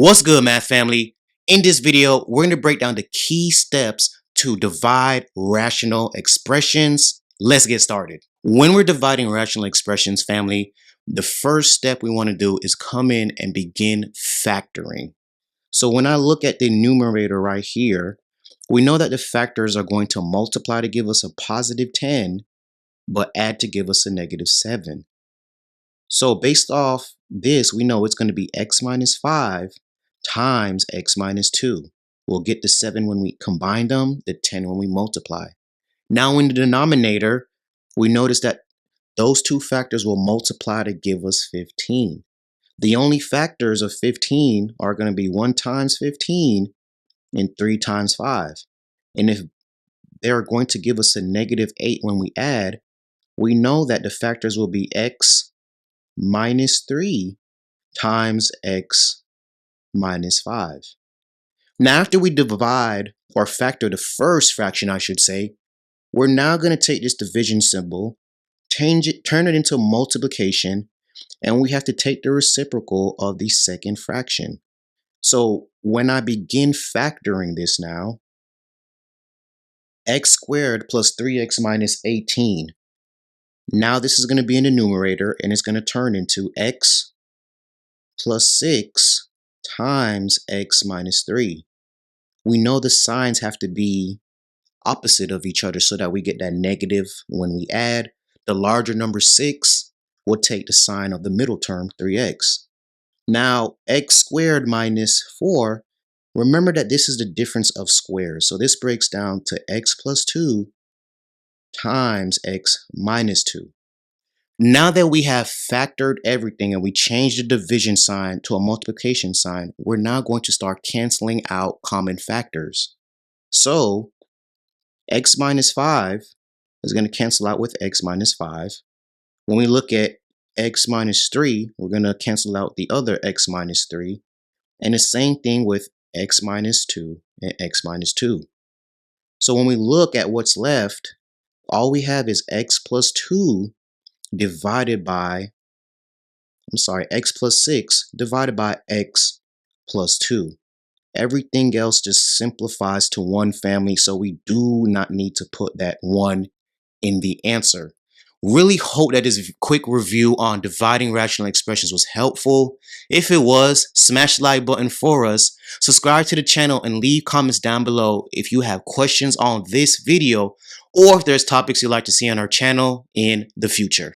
What's good, math family? In this video, we're going to break down the key steps to divide rational expressions. Let's get started. When we're dividing rational expressions, family, the first step we want to do is come in and begin factoring. So when I look at the numerator right here, we know that the factors are going to multiply to give us a positive 10, but add to give us a negative 7. So based off this, we know it's going to be x minus 5 times x minus 2. We'll get the 7 when we combine them, the 10 when we multiply. Now in the denominator, we notice that those two factors will multiply to give us 15. The only factors of 15 are going to be 1 times 15 and 3 times 5. And if they're going to give us a negative 8 when we add, we know that the factors will be x minus 3 times x minus 5. Now, after we divide or factor the first fraction, I should say, we're now going to take this division symbol, turn it into multiplication, and we have to take the reciprocal of the second fraction. So when I begin factoring this now, x squared plus 3x minus 18. Now this is going to be in the numerator, and it's going to turn into x plus 6 times x minus 3. We know the signs have to be opposite of each other so that we get that negative when we add. The larger number 6 will take the sign of the middle term, 3x. Now, x squared minus 4, remember that this is the difference of squares. So this breaks down to x plus 2 times x minus 2. Now that we have factored everything and we changed the division sign to a multiplication sign, we're now going to start canceling out common factors. So x minus 5 is going to cancel out with x minus 5. When we look at x minus 3, we're going to cancel out the other x minus 3. And the same thing with x minus 2 and x minus 2. So when we look at what's left, all we have is x plus 2 divided by, x plus 6 divided by x plus 2. Everything else just simplifies to one family, so we do not need to put that 1 in the answer. Really hope that this quick review on dividing rational expressions was helpful. If it was, smash the like button for us, subscribe to the channel, and leave comments down below if you have questions on this video or if there's topics you'd like to see on our channel in the future.